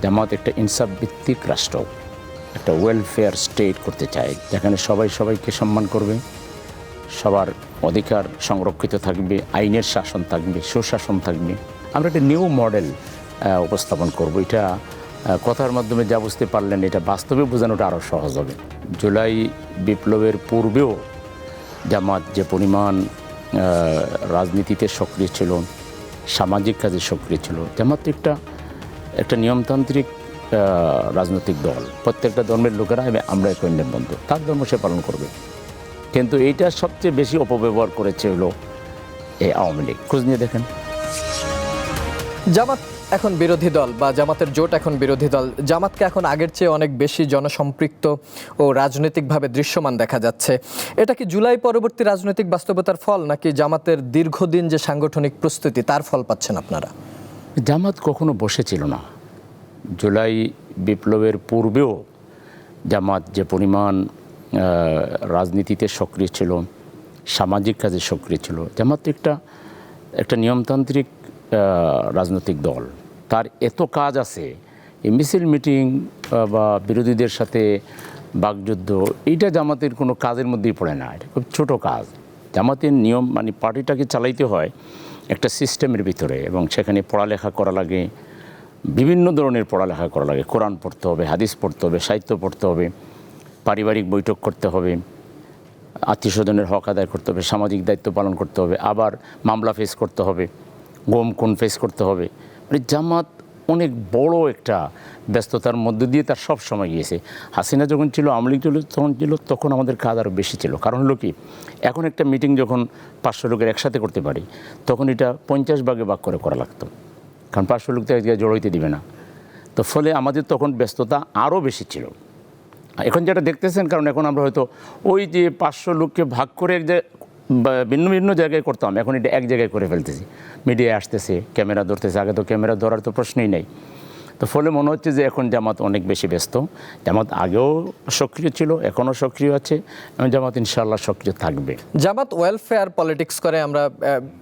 জামাত একটা ইনসাফ ভিত্তিক রাষ্ট্র, একটা ওয়েলফেয়ার স্টেট করতে চায়, যেখানে সবাই সবাইকে সম্মান করবে, সবার অধিকার সংরক্ষিত থাকবে, আইনের শাসন থাকবে, সুশাসন থাকবে। আমরা একটা নিউ মডেল উপস্থাপন করব। এটা কথার মাধ্যমে যা বুঝতে পারলেন, এটা বাস্তবে বোঝানোটা আরও সহজ হবে। জুলাই বিপ্লবের পূর্বেও জামাত যে পরিমাণ রাজনীতিতে সক্রিয় ছিল, সামাজিক কাজে সক্রিয় ছিল। জামাত একটা নিয়মতান্ত্রিক রাজনৈতিক দল। প্রত্যেকটা ধর্মের লোকেরা আমরা এক অন্যের বন্ধু, তার ধর্ম সে পালন করবে। কিন্তু এইটা সবচেয়ে বেশি অপব্যবহার করেছে হলো এই আওয়ামী লীগ। খোঁজ নিয়ে দেখেন। জামাত এখন বিরোধী দল বা জামাতের জোট এখন বিরোধী দল। জামাতকে এখন আগের চেয়ে অনেক বেশি জনসম্পৃক্ত ও রাজনৈতিকভাবে দৃশ্যমান দেখা যাচ্ছে। এটা কি জুলাই পরবর্তী রাজনৈতিক বাস্তবতার ফল, নাকি জামাতের দীর্ঘদিন যে সাংগঠনিক প্রস্তুতি তার ফল পাচ্ছেন আপনারা? জামাত কখনো বসেছিল না। জুলাই বিপ্লবের পূর্বেও জামাত যে পরিমাণ রাজনীতিতে সক্রিয় ছিল, সামাজিক কাজে সক্রিয় ছিল। জামাত একটা নিয়মতান্ত্রিক রাজনৈতিক দল। তার এত কাজ আছে, এই মিছিল মিটিং বা বিরোধীদের সাথে বাকযুদ্ধ, এইটা জামাতের কোনো কাজের মধ্যেই পড়ে না। এটা খুব ছোটো কাজ। জামাতের নিয়ম মানে পার্টিটাকে চালাইতে হয় একটা সিস্টেমের ভিতরে, এবং সেখানে পড়ালেখা করা লাগে, বিভিন্ন ধরনের পড়ালেখা করা লাগে। কোরআন পড়তে হবে, হাদিস পড়তে হবে, সাহিত্য পড়তে হবে, পারিবারিক বৈঠক করতে হবে, আত্মীয় স্বজনের হক আদায় করতে হবে, সামাজিক দায়িত্ব পালন করতে হবে, আবার মামলা ফেস করতে হবে, কোন ফেস করতে হবে। মানে জামাত অনেক বড় একটা ব্যস্ততার মধ্য দিয়ে তার সব সময় গিয়েছে। হাসিনা যখন ছিল, আওয়ামী লীগ তখন আমাদের কাজ আরও বেশি ছিল। কারণ হলো কি, এখন একটা মিটিং যখন 500 লোকের একসাথে করতে পারি, তখন এটা 50 ভাগে ভাগ করে করা লাগতো, কারণ 500 লোক তো এক জায়গায় জড়ো হইতে দিবে না। তো ফলে আমাদের তখন ব্যস্ততা আরও বেশি ছিল। এখন যেটা দেখতেছেন, কারণ এখন আমরা হয়তো ওই যে 500 লোককে ভাগ করে ভিন্ন ভিন্ন জায়গায় করতাম, এখন এটা এক জায়গায় করে ফেলতেছি। মিডিয়ায় আসতেছে, ক্যামেরা ধরতেছে। আগে তো ক্যামেরা ধরার তো প্রশ্নই নেই। তো ফলে মনে হচ্ছে যে এখন জামাত অনেক বেশি ব্যস্ত। জামাত আগেও সক্রিয় ছিল, এখনও সক্রিয় আছে, এবং জামাত ইনশাআল্লাহ সক্রিয় থাকবে। জামাত ওয়েলফেয়ার পলিটিক্স করে আমরা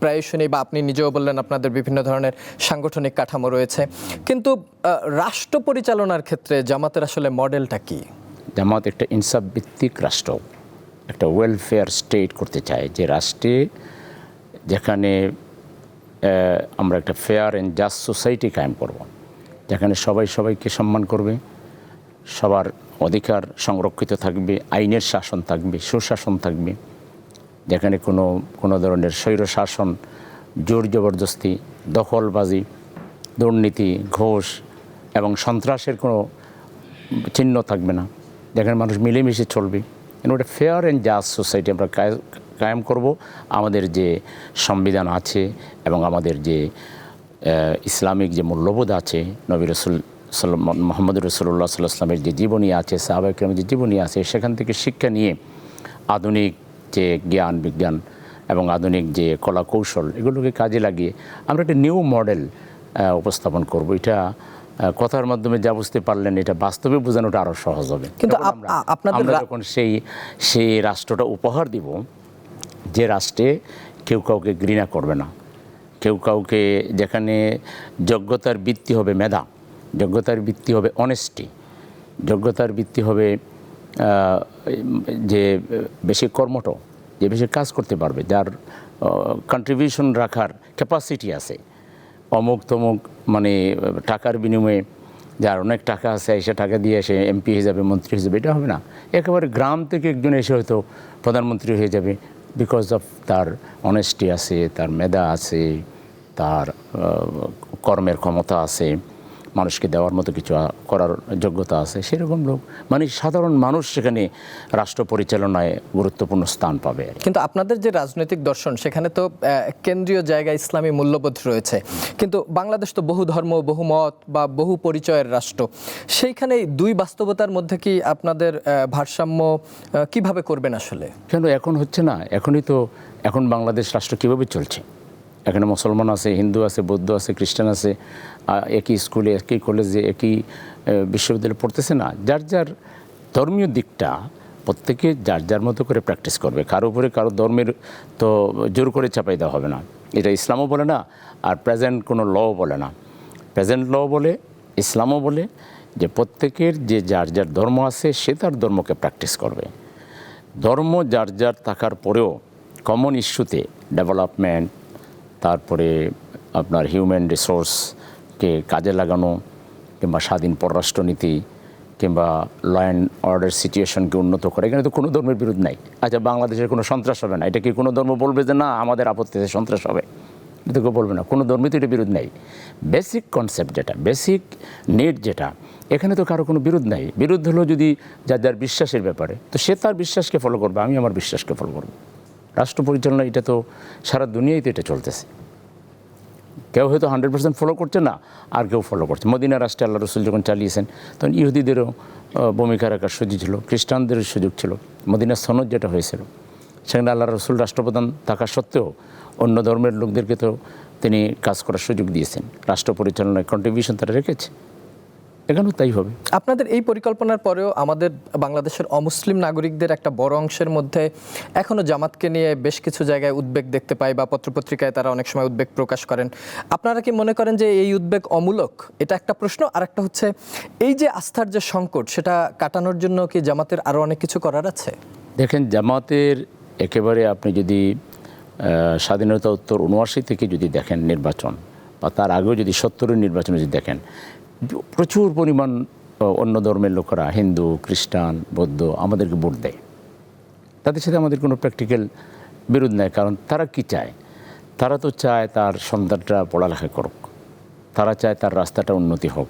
প্রায় শুনি, বা আপনি নিজেও বললেন আপনাদের বিভিন্ন ধরনের সাংগঠনিক কাঠামো রয়েছে, কিন্তু রাষ্ট্র পরিচালনার ক্ষেত্রে জামাতের আসলে মডেলটা কি? জামাত একটা ইনসাফ ভিত্তিক রাষ্ট্র, একটা ওয়েলফেয়ার স্টেট করতে চায়, যে রাষ্ট্রে যেখানে আমরা একটা ফেয়ার অ্যান্ড জাস্ট সোসাইটি কায়েম করব, যেখানে সবাই সবাইকে সম্মান করবে, সবার অধিকার সংরক্ষিত থাকবে, আইনের শাসন থাকবে, সুশাসন থাকবে, যেখানে কোনো ধরনের স্বৈর শাসন, জোর জবরদস্তি, দখলবাজি, দুর্নীতি, ঘুষ এবং সন্ত্রাসের কোনো চিহ্ন থাকবে না, যেখানে মানুষ মিলেমিশে চলবে। ওটা ফেয়ার অ্যান্ড জাস্ট সোসাইটি আমরা কায়েম করব। আমাদের যে সংবিধান আছে এবং আমাদের যে ইসলামিক যে মূল্যবোধ আছে, নবী রাসূল মুহাম্মদ রাসূলুল্লাহ সাল্লাল্লাহু আলাইহি ওয়াসাল্লামের যে জীবনী আছে, সাহাবায়ে কেরামের যে জীবনী আছে, সেখান থেকে শিক্ষা নিয়ে আধুনিক যে জ্ঞান বিজ্ঞান এবং আধুনিক যে কলা কৌশল, এগুলোকে কাজে লাগিয়ে আমরা একটা নিউ মডেল উপস্থাপন করব। এটা কথার মাধ্যমে যা বুঝতে পারলেন, এটা বাস্তবে বোঝানোটা আরও সহজ হবে। কিন্তু আমরা যখন সেই রাষ্ট্রটা উপহার দিব, যে রাষ্ট্রে কেউ কাউকে ঘৃণা করবে না, কেউ কাউকে, যেখানে যোগ্যতার ভিত্তি হবে মেধা, যোগ্যতার ভিত্তি হবে অনেস্টি, যোগ্যতার ভিত্তি হবে যে বেশি কর্মঠ, যে বেশি কাজ করতে পারবে, যার কন্ট্রিবিউশন রাখার ক্যাপাসিটি আছে। অমুক তমুক মানে টাকার বিনিময়ে যার অনেক টাকা আছে, এসে টাকা দিয়ে এসে এমপি হয়ে যাবে, মন্ত্রী হয়ে যাবে, এটা হবে না। একেবারে গ্রাম থেকে একজন এসে হয়তো প্রধানমন্ত্রী হয়ে যাবে, বিকজ অফ তার অনেস্টি আছে, তার মেধা আছে, তার কর্মের ক্ষমতা আছে, মানুষকে দেওয়ার মতো কিছু করার যোগ্যতা আছে, সেরকম লোক, মানে সাধারণ মানুষ সেখানে রাষ্ট্র পরিচালনায় গুরুত্বপূর্ণ স্থান পাবে। কিন্তু আপনাদের যে রাজনৈতিক দর্শন, সেখানে তো কেন্দ্রীয় জায়গায় ইসলামী মূল্যবোধ রয়েছে, কিন্তু বাংলাদেশ তো বহু ধর্ম, বহু মত বা বহু পরিচয়ের রাষ্ট্র। সেইখানে দুই বাস্তবতার মধ্যে কি আপনাদের ভারসাম্য কিভাবে করবেন আসলে? কেন এখন হচ্ছে না? এখন বাংলাদেশ রাষ্ট্র কীভাবে চলছে? এখানে মুসলমান আছে, হিন্দু আছে, বৌদ্ধ আছে, খ্রিস্টান আছে, একই স্কুলে, একই কলেজে, একই বিশ্ববিদ্যালয়ে পড়তেছে না। যার যার ধর্মীয় দিকটা প্রত্যেকে যার যার মতো করে প্র্যাকটিস করবে। কারো উপরে কারো ধর্মের তো জোর করে চাপাই দেওয়া হবে না। এটা ইসলামও বলে না, আর প্রেজেন্ট কোনো লও বলে না। প্রেজেন্ট ল বলে ইসলামও বলে যে প্রত্যেকের যে যার যার ধর্ম আছে সে তার ধর্মকে প্র্যাকটিস করবে। ধর্ম যার যার থাকার পরেও কমন ইস্যুতে ডেভেলপমেন্ট, তারপরে আপনার হিউম্যান রিসোর্সকে কাজে লাগানো, কিংবা স্বাধীন পররাষ্ট্রনীতি, কিংবা ল অ্যান্ড অর্ডার সিচুয়েশনকে উন্নত করে, এখানে তো কোনো ধর্মের বিরোধ নাই। আচ্ছা, বাংলাদেশের কোনো সন্ত্রাস হবে না, এটা কি কোনো ধর্ম বলবে যে না আমাদের আপত্তিতে সন্ত্রাস হবে? এটা তো কেউ বলবে না, কোনো ধর্মে তো এটা বিরোধ নাই। বেসিক কনসেপ্ট যেটা, বেসিক নিড যেটা, এখানে তো কারো কোনো বিরোধ নাই। বিরোধ হলো যদি যার যার বিশ্বাসের ব্যাপারে, তো সে তার বিশ্বাসকে ফলো করবে, আমি আমার বিশ্বাসকে ফলো করব। রাষ্ট্র পরিচালনা এটা তো সারা দুনিয়ায় তো এটা চলতেছে। কেউ হয়তো 100% ফলো করছে না, আর কেউ ফলো করছে। মদিনা রাষ্ট্রে আল্লাহ রসুল যখন চালিয়েছেন তখন ইহুদিদেরও ভূমিকা রাখার সুযোগ ছিল, খ্রিস্টানদেরও সুযোগ ছিল। মদিনা সনদ যেটা হয়েছিল সেখানে আল্লাহ রসুল রাষ্ট্রপ্রধান থাকা সত্ত্বেও অন্য ধর্মের লোকদেরকে তো তিনি কাজ করার সুযোগ দিয়েছেন, রাষ্ট্র পরিচালনায় কন্ট্রিবিউশন তারা রেখেছে। এখানেও তাই হবে। আপনাদের এই পরিকল্পনার পরেও আমাদের বাংলাদেশের অমুসলিম নাগরিকদের একটা বড় অংশের মধ্যে এখনো জামাতকে নিয়ে বেশ কিছু জায়গায় উদ্বেগ দেখতে পাই, বা পত্রপত্রিকায় তারা অনেক সময় উদ্বেগ প্রকাশ করেন। আপনারা কি মনে করেন যে এই উদ্বেগ অমূলক? এটা একটা প্রশ্ন। আর একটা হচ্ছে, এই যে আস্থার যে সংকট, সেটা কাটানোর জন্য কি জামাতের আরও অনেক কিছু করার আছে? দেখেন, জামাতের একেবারে আপনি যদি স্বাধীনতা উত্তর ৭৯ থেকে যদি দেখেন নির্বাচন, বা তার আগেও যদি ৭০-এর নির্বাচনে যদি দেখেন, প্রচুর পরিমাণ অন্য ধর্মের লোকেরা, হিন্দু, খ্রিস্টান, বৌদ্ধ, আমাদেরকে ভোট দেয়। তাদের সাথে আমাদের কোনো প্র্যাকটিক্যাল বিরোধ নেই। কারণ তারা কি চায়? তারা তো চায় তার সন্তানটা পড়ালেখা করুক, তারা চায় তার রাস্তাটা উন্নতি হোক,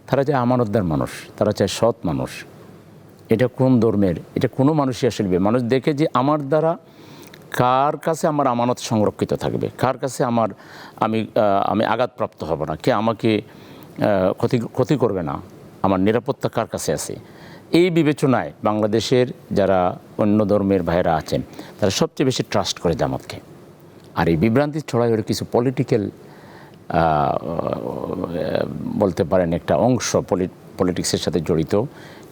তারা চায় আমানতদার মানুষ, তারা চায় সৎ মানুষ। এটা কোন ধর্মের? এটা কোনো মানুষই আসলে, মানুষ দেখে যে আমার দ্বারা কার কাছে আমার আমানত সংরক্ষিত থাকবে, কার কাছে আমি আঘাতপ্রাপ্ত হব না, কে আমাকে ক্ষতি করবে না, আমার নিরাপত্তা কার কাছে আছে। এই বিবেচনায় বাংলাদেশের যারা অন্য ধর্মের ভাইয়েরা আছেন তারা সবচেয়ে বেশি ট্রাস্ট করে জামাতকে। আর এই বিভ্রান্তি ছড়ায় ওর কিছু পলিটিক্যাল বলতে পারেন একটা অংশ, পলিটিক্সের সাথে জড়িত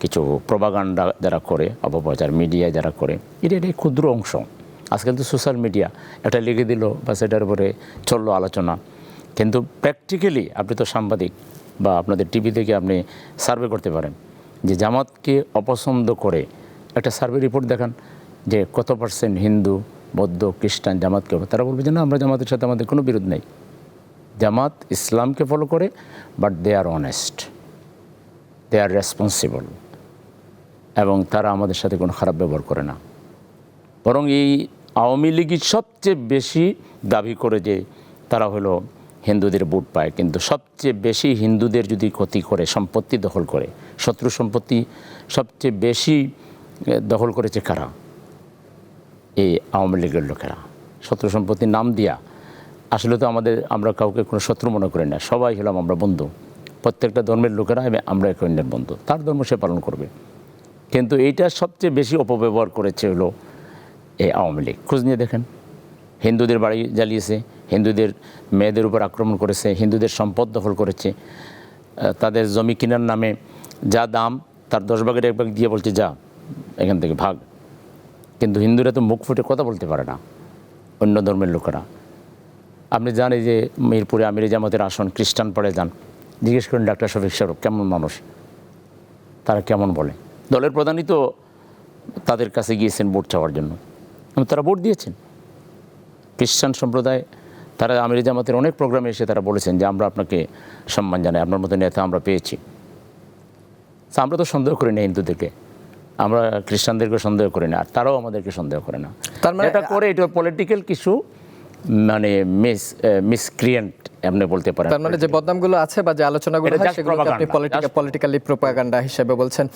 কিছু প্রোপাগান্ডা যারা করে, অপপ্রচার মিডিয়া যারা করে, এটা ক্ষুদ্র অংশ। আজকাল তো সোশ্যাল মিডিয়া একটা লিখে দিল বা সেটার উপরে চললো আলোচনা। কিন্তু প্র্যাকটিক্যালি আপনি তো সাংবাদিক, বা আপনাদের টিভি থেকে আপনি সার্ভে করতে পারেন যে জামাতকে অপছন্দ করে একটা সার্ভে রিপোর্ট দেখান যে কত % হিন্দু, বৌদ্ধ, খ্রিস্টান জামাতকে, তারা বলবে যে না আমরা জামাতের সাথে আমাদের কোনো বিরোধ নেই। জামাত ইসলামকে ফলো করে, but they are honest, they are responsible, এবং তারা আমাদের সাথে কোনো খারাপ ব্যবহার করে না। বরং এই আওয়ামী লীগই সবচেয়ে বেশি দাবি করে যে তারা হলো হিন্দুদের ভোট পায়, কিন্তু সবচেয়ে বেশি হিন্দুদের যদি ক্ষতি করে, সম্পত্তি দখল করে, শত্রু সম্পত্তি সবচেয়ে বেশি দখল করেছে কারা? এই আওয়ামী লীগের লোকেরা। শত্রু সম্পত্তির নাম দিয়া আসলে তো আমরা কাউকে কোনো শত্রু মনে করি না, সবাই হলাম আমরা বন্ধু। প্রত্যেকটা ধর্মের লোকেরা আমরা এক অন্যের বন্ধু, তার ধর্ম সে পালন করবে। কিন্তু এইটা সবচেয়ে বেশি অপব্যবহার করেছে হলো এই আওয়ামী লীগ। খোঁজ নিয়ে দেখেন, হিন্দুদের বাড়ি জ্বালিয়েছে, হিন্দুদের মেয়েদের উপর আক্রমণ করেছে, হিন্দুদের সম্পদ দখল করেছে, তাদের জমি কেনার নামে যা দাম তার 10 ভাগের 1 ভাগ দিয়ে বলছে যা এখান থেকে ভাগ। কিন্তু হিন্দুরা তো মুখ ফুটে কথা বলতে পারে না, অন্য ধর্মের লোকেরা। আপনি জানেন যে মিরপুরে আমিরে জামাতের আসন, খ্রিস্টান পড়ে যান, জিজ্ঞেস করেন ডাক্তার শফিক সাহেব কেমন মানুষ, তারা কেমন বলে। দলের প্রধানই তো তাদের কাছে গিয়েছেন ভোট চাওয়ার জন্য, তারা ভোট দিয়েছেন। খ্রিস্টান সম্প্রদায় তারা আমিরে জামাতের অনেক প্রোগ্রামে এসে তারা বলেছেন যে আমরা আপনাকে সম্মান জানাই, আপনার মতো নেতা আমরা পেয়েছি। আমরা তো সন্দেহ করি না হিন্দুদেরকে, আমরা খ্রিস্টানদেরকে সন্দেহ করি না, আর তারাও আমাদেরকে সন্দেহ করে না। তার মানে এটা করে এটা পলিটিক্যাল কিছু মানে মিসক্রিয়েন্ট আপনি বলতে পারেন। তার মানে যে বদনামগুলো আছে বা যে আলোচনাগুলো হয় সেগুলোকে আপনি পলিটিক্যালি প্রোপাগান্ডা হিসেবে বলছেন।